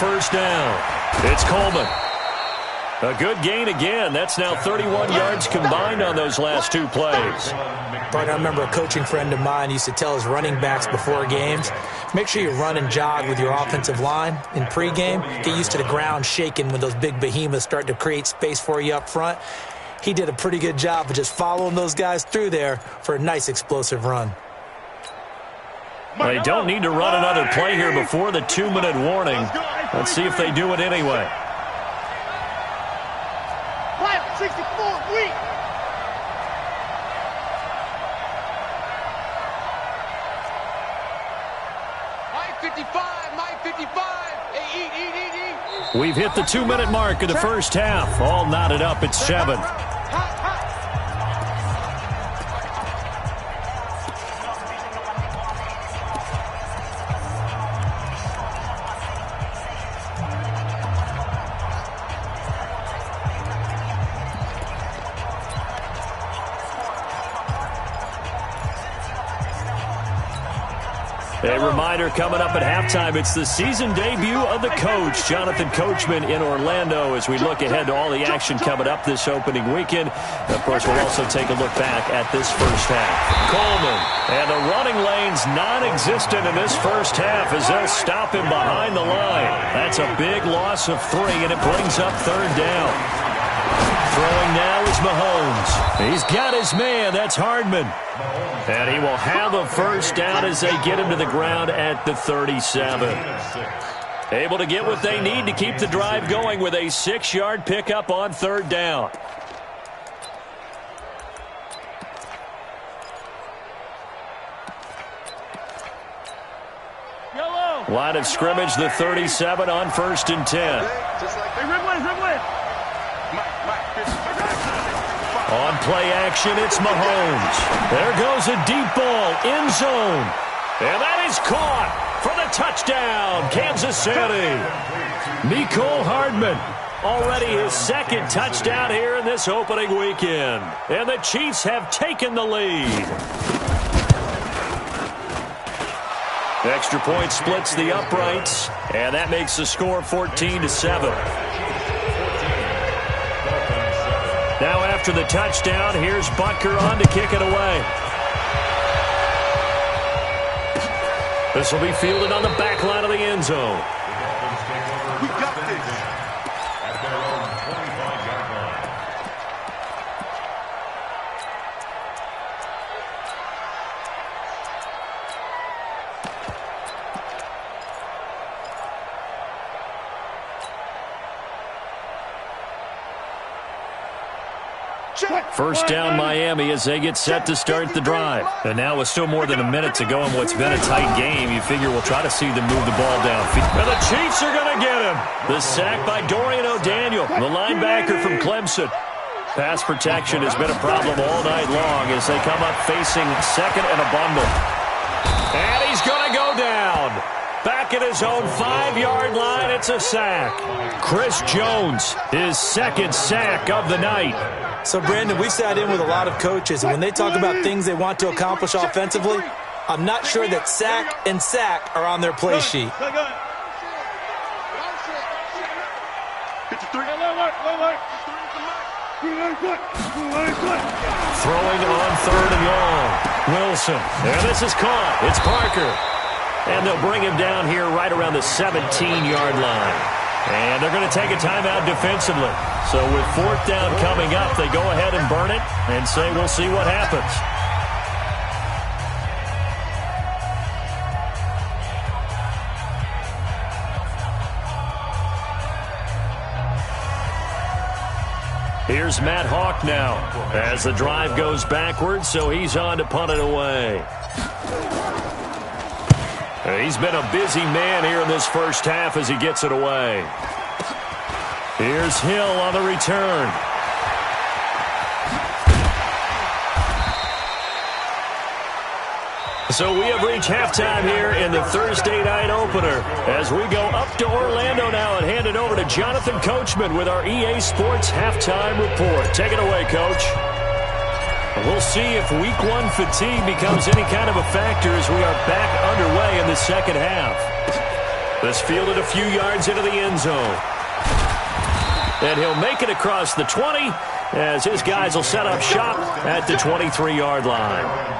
first down. It's Coleman. A good gain again. That's now 31 yards combined on those last two plays. Bart, I remember a coaching friend of mine used to tell his running backs before games, make sure you run and jog with your offensive line in pregame. Get used to the ground shaking when those big behemoths start to create space for you up front. He did a pretty good job of just following those guys through there for a nice explosive run. They don't need to run another play here before the 2-minute warning. Let's see if they do it anyway. 64, weak. Mike 55. Eat. We've hit the 2-minute mark of the first half. All knotted up at 7. A reminder coming up at halftime, it's the season debut of the coach, Jonathan Coachman, in Orlando, as we look ahead to all the action coming up this opening weekend. Of course, we'll also take a look back at this first half. Coleman, and the running lane's non-existent in this first half as they'll stop him behind the line. That's a big loss of 3, and it brings up third down. Throwing now is Mahomes. He's got his man. That's Hardman. And he will have a first down as they get him to the ground at the 37. Able to get what they need to keep the drive going with a 6-yard pickup on third down. Line of scrimmage, the 37 on 1st and 10. On play action, it's Mahomes. There goes a deep ball, end zone. And that is caught for the touchdown, Kansas City. Mecole Hardman, already his second touchdown here in this opening weekend. And the Chiefs have taken the lead. Extra point splits the uprights, and that makes the score 14-7. Now after the touchdown, here's Butker on to kick it away. This will be fielded on the back line of the end zone. We got this. First down Miami as they get set to start the drive. And now with still more than a minute to go in what's been a tight game, you figure we'll try to see them move the ball downfield. And the Chiefs are going to get him. The sack by Dorian O'Daniel, the linebacker from Clemson. Pass protection has been a problem all night long as they come up facing second and a bundle. And he's going to go down. Back at his own 5-yard line, it's a sack. Chris Jones, his second sack of the night. So, Brandon, we sat in with a lot of coaches, and when they talk about things they want to accomplish offensively, I'm not sure that sack and sack are on their play sheet. Throwing on third and long. Wilson. And this is caught. It's Parker. And they'll bring him down here right around the 17-yard line. And they're going to take a timeout defensively. So with fourth down coming up, they go ahead and burn it and say we'll see what happens. Here's Matt Hawk now as the drive goes backwards, so he's on to punt it away. He's been a busy man here in this first half as he gets it away. Here's Hill on the return. So we have reached halftime here in the Thursday night opener as we go up to Orlando now and hand it over to Jonathan Coachman with our EA Sports halftime report. Take it away, Coach. We'll see if week one fatigue becomes any kind of a factor as we are back underway in the second half. This fielded a few yards into the end zone. And he'll make it across the 20 as his guys will set up shop at the 23-yard line.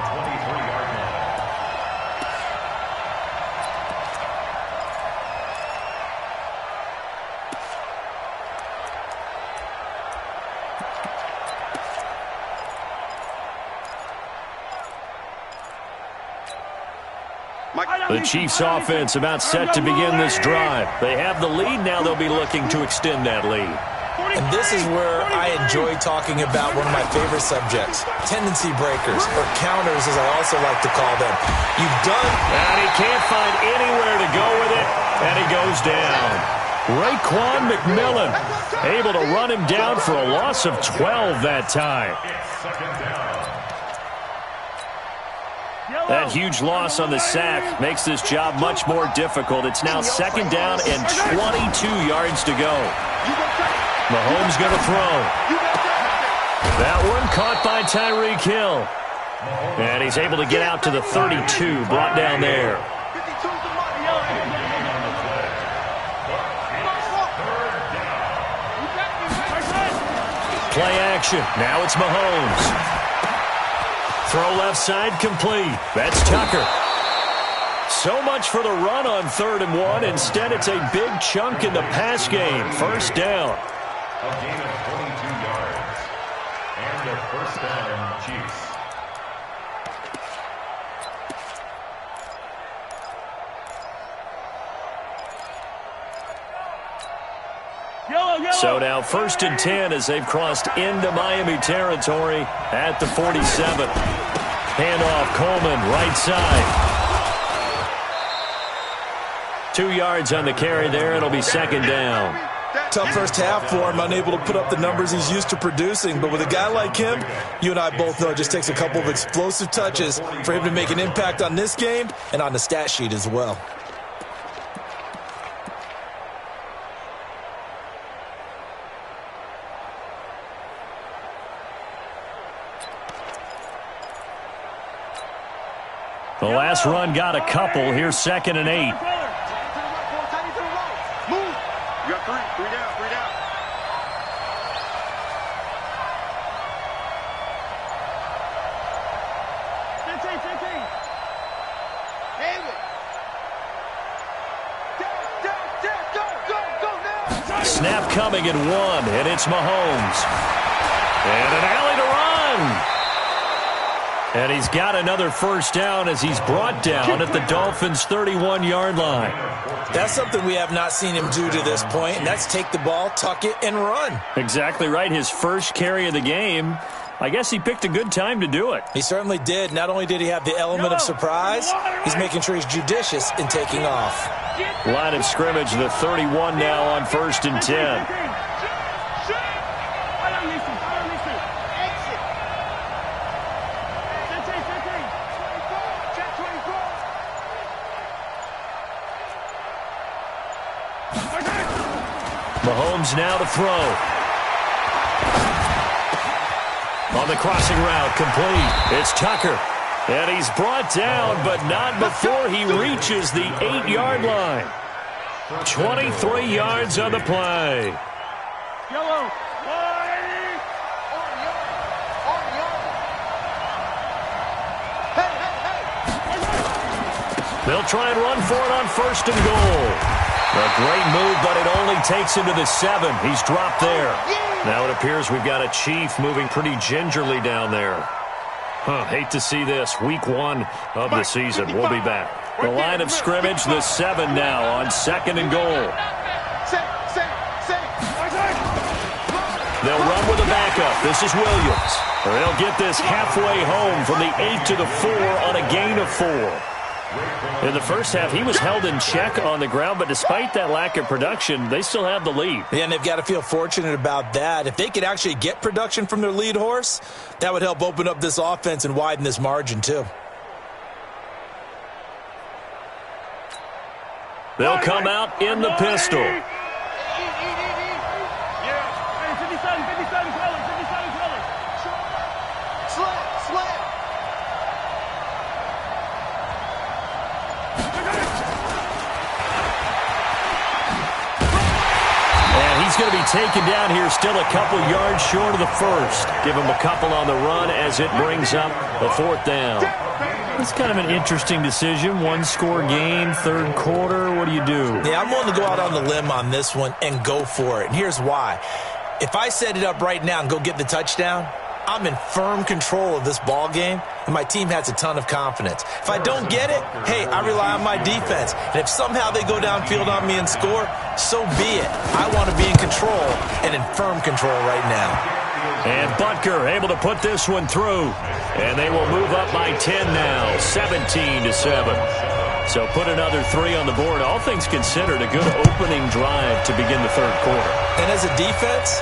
The Chiefs offense about set to begin this drive. They have the lead. Now they'll be looking to extend that lead. And this is where I enjoy talking about one of my favorite subjects, tendency breakers, or counters as I also like to call them. You've done... And he can't find anywhere to go with it, and he goes down. Raekwon McMillan able to run him down for a loss of 12 that time. That huge loss on the sack makes this job much more difficult. It's now second down and 22 yards to go. Mahomes going to throw. That one caught by Tyreek Hill. And he's able to get out to the 32, brought down there. Play action. Now it's Mahomes. Throw left side complete. That's Tucker. So much for the run on 3rd and 1. Instead, it's a big chunk in the pass game. First down. A gain of 22 yards. And a first down, Chiefs. So now 1st and 10 as they've crossed into Miami territory at the 47. Handoff, Coleman, right side. 2 yards on the carry there. It'll be second down. Tough first half for him, unable to put up the numbers he's used to producing. But with a guy like him, you and I both know it just takes a couple of explosive touches for him to make an impact on this game and on the stat sheet as well. The last run got a couple. Here's 2nd and 8. Move. You got three down. Snap coming at 1, and it's Mahomes. And an alley to run. And he's got another first down as he's brought down at the Dolphins' 31-yard line. That's something we have not seen him do to this point, and that's take the ball, tuck it, and run. Exactly right. His first carry of the game. I guess he picked a good time to do it. He certainly did. Not only did he have the element of surprise, he's making sure he's judicious in taking off. Line of scrimmage, the 31 now on 1st and 10. Mahomes now to throw. On the crossing route, complete. It's Tucker. And he's brought down, but not before he reaches the 8-yard line. 23 yards on the play. Yellow. They'll try and run for it on 1st and goal. A great move, but it only takes him to the 7. He's dropped there. Now it appears we've got a Chief moving pretty gingerly down there. Hate to see this. Week 1 of the season. We'll be back. The line of scrimmage, the 7 now on 2nd and goal. They'll run with a backup. This is Williams. They'll get this halfway home from the 8 to the 4 on a gain of 4. In the first half, he was held in check on the ground, but despite that lack of production, they still have the lead. Yeah, and they've got to feel fortunate about that. If they could actually get production from their lead horse, that would help open up this offense and widen this margin, too. They'll come out in the pistol. taken down here, still a couple yards short of the first. Give him a couple on the run as it brings up a 4th down. It's kind of an interesting decision. One-score game, third quarter. What do you do? Yeah, I'm willing to go out on the limb on this one and go for it. And here's why. If I set it up right now and go get the touchdown, I'm in firm control of this ball game, and my team has a ton of confidence. If I don't get it, hey, I rely on my defense. And if somehow they go downfield on me and score, so be it. I want to be in control and in firm control right now. And Butker able to put this one through. And they will move up by 10 now, 17-7. So put another 3 on the board. All things considered, a good opening drive to begin the third quarter. And as a defense,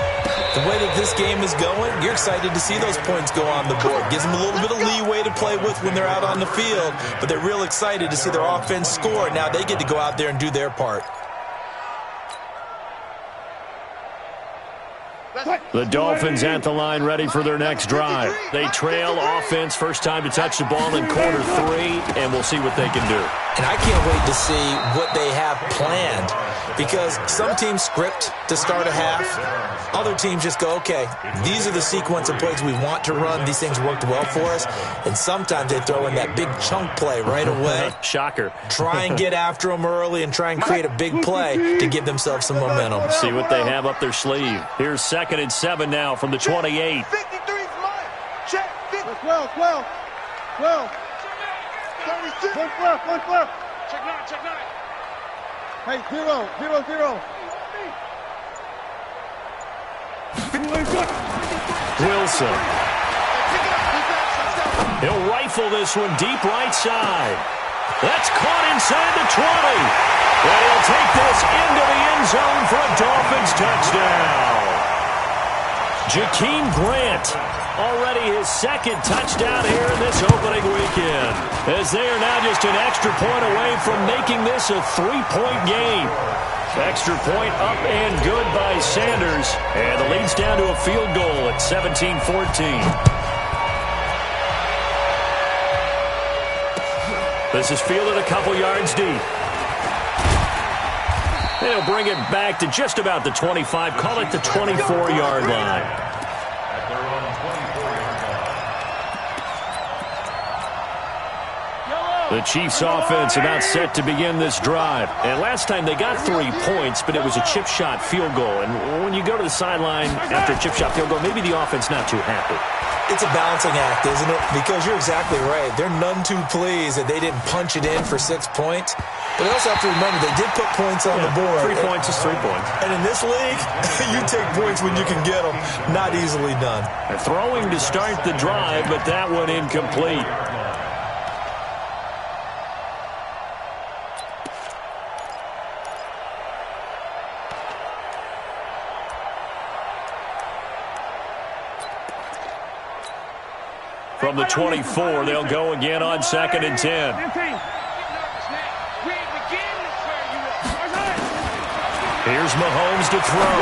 the way that this game is going, you're excited to see those points go on the board. Gives them a little bit of leeway to play with when they're out on the field, but they're real excited to see their offense score. Now they get to go out there and do their part. The Dolphins at the line ready for their next drive. They trail offense, first time to touch the ball in quarter 3, and we'll see what they can do. And I can't wait to see what they have planned, because some teams script to start a half. Other teams just go, okay, these are the sequence of plays we want to run. These things worked well for us. And sometimes they throw in that big chunk play right away. Shocker. Try and get after them early and try and create a big play to give themselves some momentum. See what they have up their sleeve. Here's 2nd and 7 now from the 28. 53 is mine. Check. 12. 36. One left. Check 9. Hey, 0. Wilson. He'll rifle this one deep right side. That's caught inside the 20. And he'll take this into the end zone for a Dolphins touchdown. Jakeem Grant, already his 2nd touchdown here in this opening weekend, as they are now just an extra point away from making this a 3-point game. Extra point up and good by Sanders, and the lead's down to a field goal at 17-14. This is fielded a couple yards deep. They'll bring it back to just about the 25, call it the 24-yard line. The Chiefs offense about set to begin this drive. And last time they got 3 points, but it was a chip shot field goal. And when you go to the sideline after a chip shot field goal, maybe the offense not too happy. It's a balancing act, isn't it? Because you're exactly right. They're none too pleased that they didn't punch it in for 6 points. But they also have to remember they did put points on the board. 3 points is 3 points. And in this league, you take points when you can get them. Not easily done. They're throwing to start the drive, but that one incomplete. From the 24, they'll go again on 2nd and 10. Here's Mahomes to throw.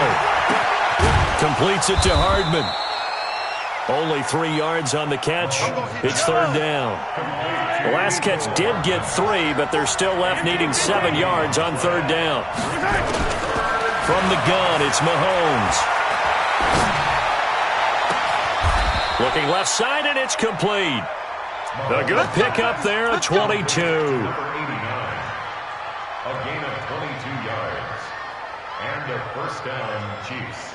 Completes it to Hardman. Only 3 yards on the catch. It's 3rd down. The last catch did get 3, but they're still left needing 7 yards on 3rd down. From the gun, it's Mahomes. Looking left side, and it's complete. A good pickup there at 22. A gain of 22 yards. And a first down, Chiefs.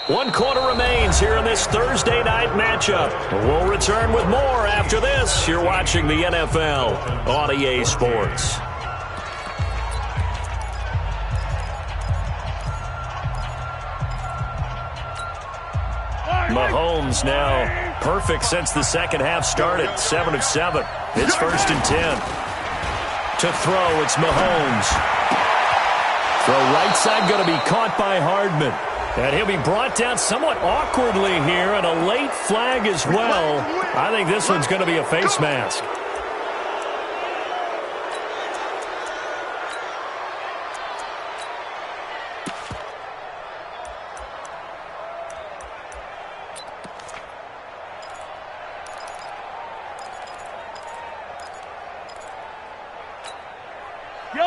1 quarter remains here in this Thursday night matchup. We'll return with more after this. You're watching the NFL on EA Sports. Mahomes now perfect since the second half started. 7 of 7. It's 1st and 10. To throw, it's Mahomes. Throw right side going to be caught by Hardman. And he'll be brought down somewhat awkwardly here, and a late flag as well. I think this one's going to be a face mask.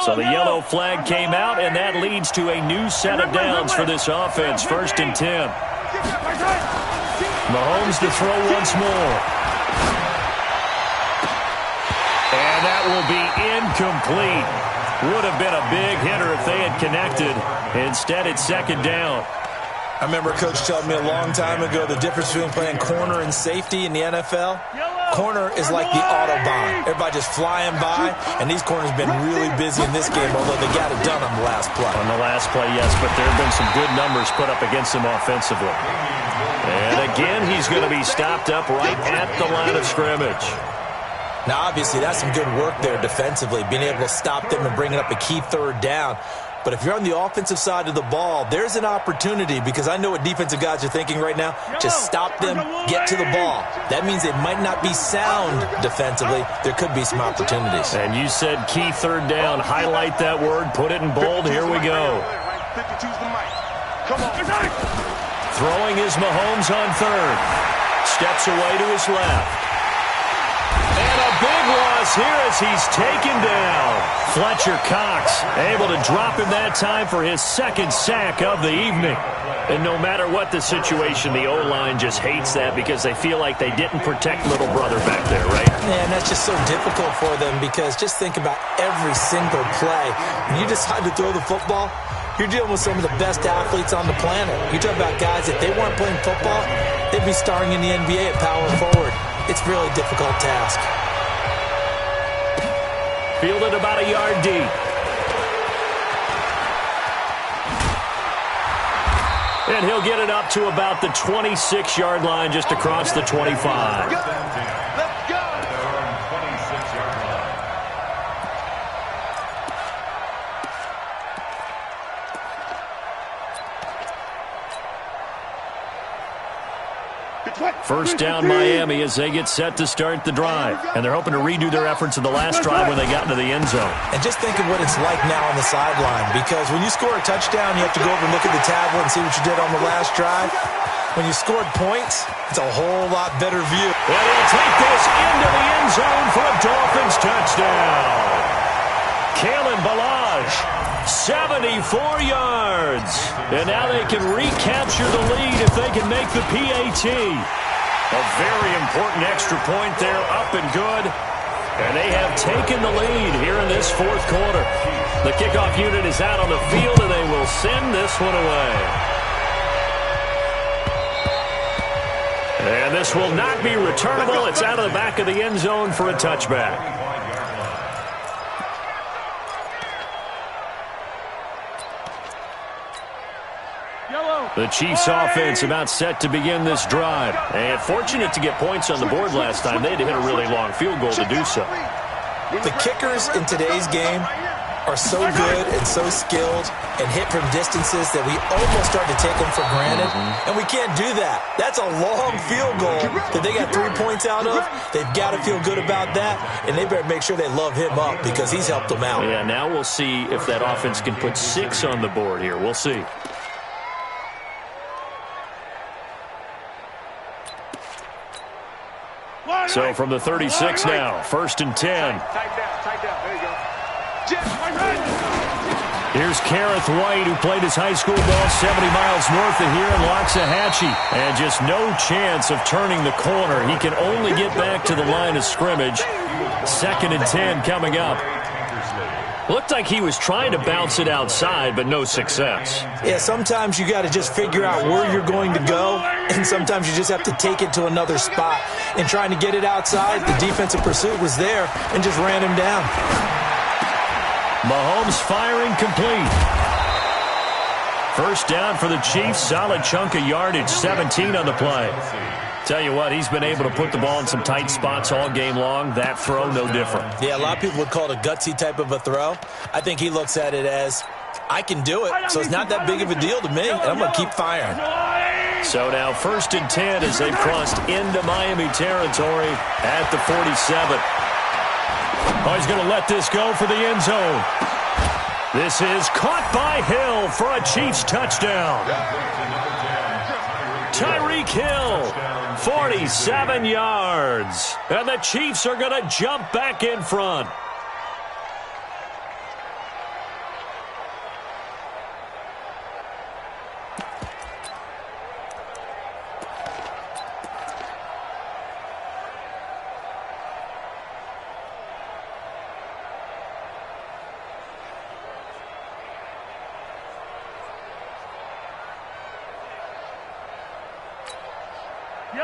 So the yellow flag came out, and that leads to a new set of downs for this offense. 1st and 10. Mahomes to throw once more. And that will be incomplete. Would have been a big hitter if they had connected. Instead, it's 2nd down. I remember a coach telling me a long time ago the difference between playing corner and safety in the NFL. Corner is like the Autobahn. Everybody just flying by, and these corners have been really busy in this game, although they got it done on the last play. On the last play, yes, but there have been some good numbers put up against him offensively. And again, he's going to be stopped up right at the line of scrimmage. Now, obviously, that's some good work there defensively, being able to stop them and bringing up a key 3rd down. But if you're on the offensive side of the ball, there's an opportunity, because I know what defensive guys are thinking right now. Just stop them, get to the ball. That means it might not be sound defensively. There could be some opportunities. And you said key 3rd down. Highlight that word. Put it in bold. Here we go. Throwing is Mahomes on 3rd. Steps away to his left. And a big loss here as he's taken down. Fletcher Cox able to drop him that time for his 2nd sack of the evening. And no matter what the situation, the O-line just hates that because they feel like they didn't protect little brother back there, right? Yeah, and that's just so difficult for them because just think about every single play. When you decide to throw the football, you're dealing with some of the best athletes on the planet. You talk about guys, if they weren't playing football, they'd be starring in the NBA at power forward. It's a really difficult task. Fielded about a yard deep. And he'll get it up to about the 26-yard line, just across the 25. Let's go. First down Miami as they get set to start the drive. And they're hoping to redo their efforts of the last drive when they got into the end zone. And just think of what it's like now on the sideline, because when you score a touchdown, you have to go over and look at the tablet and see what you did on the last drive. When you scored points, it's a whole lot better view. And he'll take this into the end zone for a Dolphins touchdown. Kalen Ballage, 74 yards. And now they can recapture the lead if they can make the PAT. A very important extra point there, up and good. And they have taken the lead here in this 4th quarter. The kickoff unit is out on the field, and they will send this one away. And this will not be returnable. It's out of the back of the end zone for a touchback. The Chiefs offense about set to begin this drive. And fortunate to get points on the board last time. They had to hit a really long field goal to do so. The kickers in today's game are so good and so skilled and hit from distances that we almost start to take them for granted. And we can't do that. That's a long field goal that they got 3 points out of. They've got to feel good about that, and they better make sure they love him up because he's helped them out. Yeah, now we'll see if that offense can put 6 on the board here. We'll see. So from the 36 now, 1st and 10. Tight down. There you go. Here's Kareth White, who played his high school ball 70 miles north of here in Loxahatchee. And just no chance of turning the corner. He can only get back to the line of scrimmage. 2nd and 10 coming up. Looked like he was trying to bounce it outside, but no success. Yeah, sometimes you got to just figure out where you're going to go, and sometimes you just have to take it to another spot. And trying to get it outside, the defensive pursuit was there and just ran him down. Mahomes firing complete. First down for the Chiefs. Solid chunk of yardage, 17 on the play. Tell you what, he's been able to put the ball in some tight spots all game long. That throw, no different. Yeah, a lot of people would call it a gutsy type of a throw. I think he looks at it as, I can do it, so it's not that big of a deal to me, and I'm going to keep firing. So now 1st and 10 as they've crossed into Miami territory at the 47. Oh, he's going to let this go for the end zone. This is caught by Hill for a Chiefs touchdown. Tyreek Hill, 47 yards. And the Chiefs are going to jump back in front.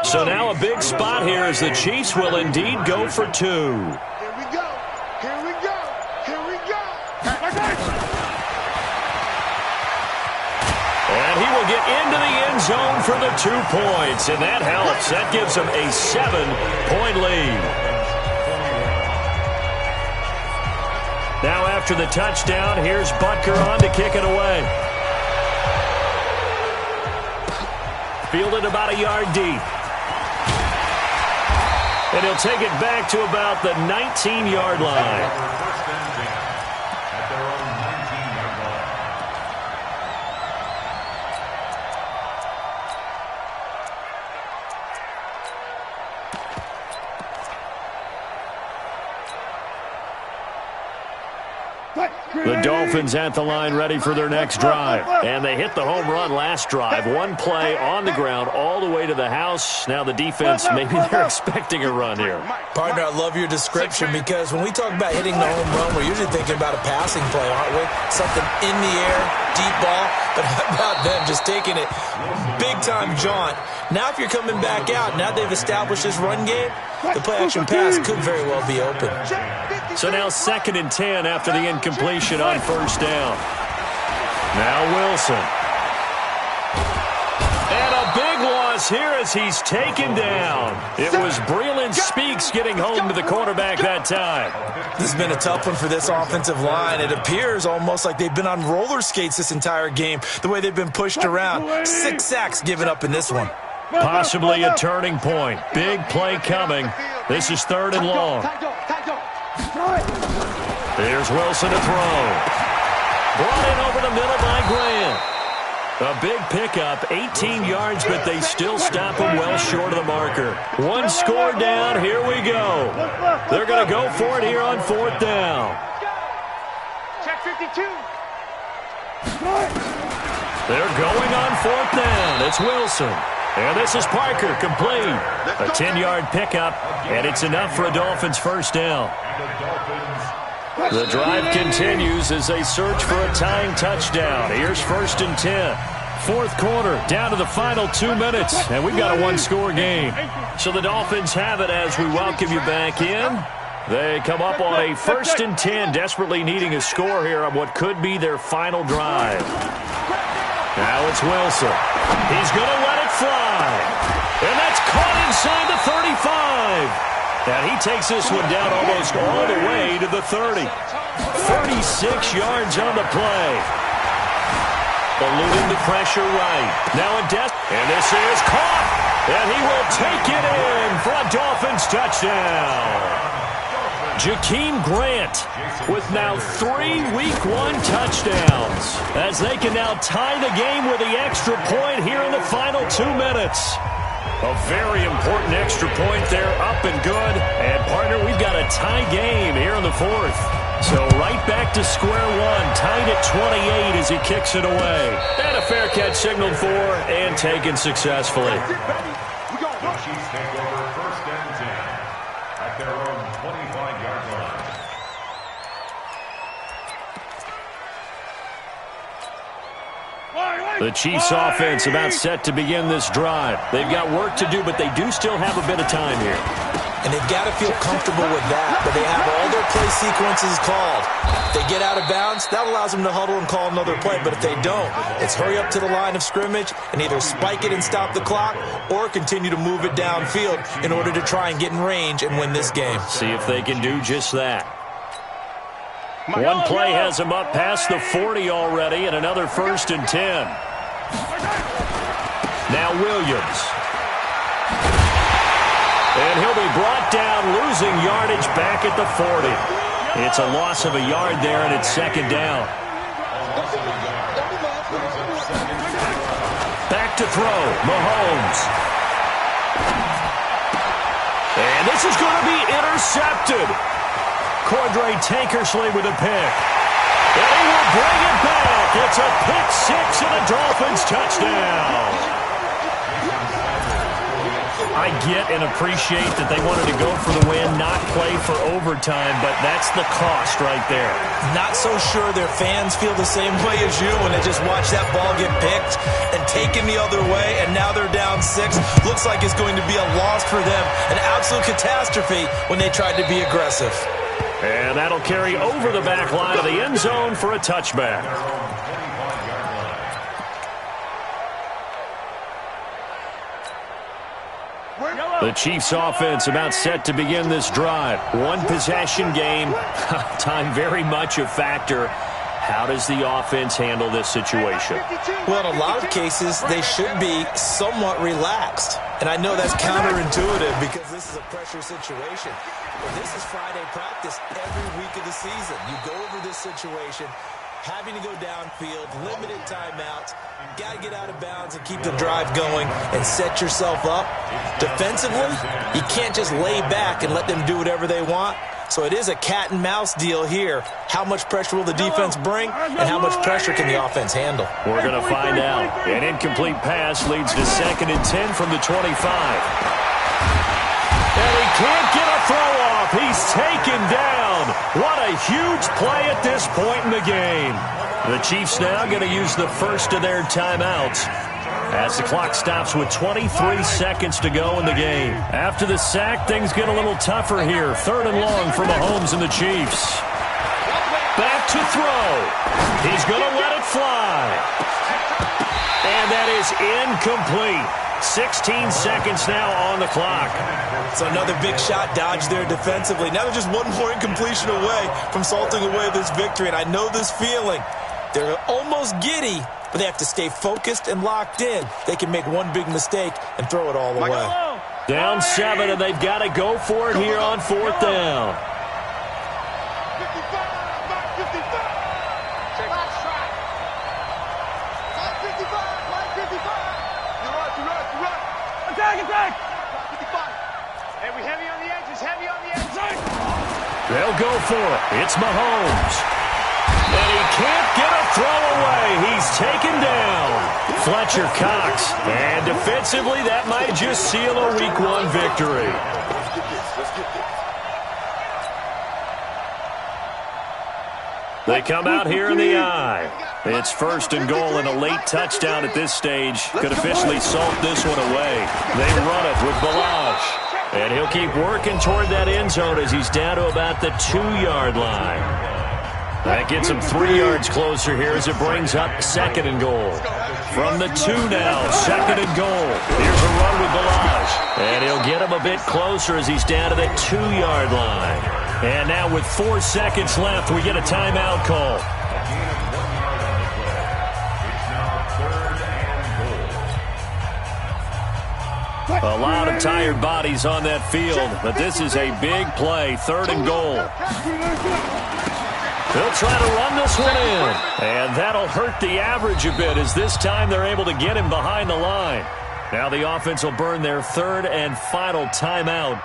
So now a big spot here as the Chiefs will indeed go for 2. Here we go. Here we go. Here we go. And he will get into the end zone for the 2 points, and that helps. That gives him a 7-point lead. Now after the touchdown, here's Butker on to kick it away. Fielded about a yard deep. And he'll take it back to about the 19-yard line. The Dolphins at the line ready for their next drive. And they hit the home run last drive. 1 play on the ground all the way to the house. Now the defense, maybe they're expecting a run here. Partner, I love your description because when we talk about hitting the home run, we're usually thinking about a passing play, aren't we? Something in the air, deep ball. But how about them just taking it big-time jaunt? Now if you're coming back out, now they've established this run game, the play-action pass could very well be open. So now 2nd and 10 after the incompletion on 1st down. Now Wilson. And a big loss here as he's taken down. It was Breland Speaks getting home to the quarterback that time. This has been a tough one for this offensive line. It appears almost like they've been on roller skates this entire game, the way they've been pushed around. 6 sacks given up in this one. Possibly a turning point. Big play coming. This is 3rd and long. Here's Wilson to throw. Brought in over the middle by Grant. A big pickup, 18 yards, but they still stop him well short of the marker. 1 score down, here we go. They're going to go for it here on 4th down. Check 52. They're going on 4th down. It's Wilson. And this is Parker, complete. A 10-yard pickup, and it's enough for a Dolphins 1st down. The drive continues as they search for a tying touchdown. Here's 1st and 10. 4th quarter, down to the final 2 minutes, and we've got a 1-score game. So the Dolphins have it as we welcome you back in. They come up on a 1st and 10, desperately needing a score here on what could be their final drive. Now it's Wilson. He's going to let it fly. And that's caught inside the 35. And he takes this one down almost all the way to the 30. 36 yards on the play. Eluding the pressure right. Now a and this is caught. And he will take it in for a Dolphins touchdown. Jakeem Grant with now 3 Week 1 touchdowns as they can now tie the game with the extra point here in the final 2 minutes. A very important extra point there, up and good. And, partner, we've got a tie game here in the 4th. So right back to square one, tied at 28 as he kicks it away. And a fair catch signaled for and taken successfully. The Chiefs take over 1st and 10 at their own 25-yard line. The Chiefs offense about set to begin this drive. They've got work to do, but they do still have a bit of time here. And they've got to feel comfortable with that, but they have all their play sequences called. If they get out of bounds, that allows them to huddle and call another play, but if they don't, it's hurry up to the line of scrimmage and either spike it and stop the clock or continue to move it downfield in order to try and get in range and win this game. See if they can do just that. One play has him up past the 40 already and another 1st and 10. Now Williams. And he'll be brought down, losing yardage back at the 40. It's a loss of a yard there, and it's 2nd down. Back to throw, Mahomes. And this is going to be intercepted. Cordray Tankersley with a pick. And he will bring it back. It's a pick 6 and a Dolphins touchdown. I get and appreciate that they wanted to go for the win, not play for overtime, but that's the cost right there. Not so sure their fans feel the same way as you when they just watch that ball get picked and taken the other way, and now they're down 6. Looks like it's going to be a loss for them, an absolute catastrophe when they tried to be aggressive. And that'll carry over the back line of the end zone for a touchback. The Chiefs offense about set to begin this drive. One possession game. Time very much a factor. How does the offense handle this situation? Well, in a lot of cases, they should be somewhat relaxed. And I know that's counterintuitive because this is a pressure situation. But this is Friday practice every week of the season. You go over this situation, having to go downfield, limited timeouts, got to get out of bounds and keep the drive going and set yourself up. Defensively, you can't just lay back and let them do whatever they want. So it is a cat and mouse deal here. How much pressure will the defense bring, and how much pressure can the offense handle? We're going to find out. An incomplete pass leads to 2nd and 10 from the 25. And he can't get a throw off. He's taken down. What a huge play at this point in the game. The Chiefs now going to use the first of their timeouts as the clock stops with 23 seconds to go in the game. After the sack, things get a little tougher here. 3rd and long for Mahomes and the Chiefs. Back to throw. He's going to let it fly. And that is incomplete. 16 seconds now on the clock. So another big shot dodged there defensively. Now they're just one more incompletion away from salting away this victory. And I know this feeling. They're almost giddy, but they have to stay focused and locked in. They can make one big mistake and throw it all away. Down 7, and they've got to go for it here on 4th down. 55. Attack! Hey, we heavy on the edges, heavy on the edges. They'll go for it. It's Mahomes. And he can't get a throw away. He's taken down. Fletcher Cox. And defensively, that might just seal a Week 1 victory. They come out here in the eye. It's 1st and goal, and a late touchdown at this stage could officially salt this one away. They run it with Balaj. And he'll keep working toward that end zone as he's down to about the 2-yard line. That gets him 3 yards closer here as it brings up 2nd and goal. From the 2 now, 2nd and goal. Here's a run with Balaj. And he'll get him a bit closer as he's down to the 2-yard line. And now with 4 seconds left, we get a timeout call. A lot of tired bodies on that field, but this is a big play. 3rd and goal. They'll try to run this one in. And that'll hurt the average a bit as this time they're able to get him behind the line. Now the offense will burn their 3rd and final timeout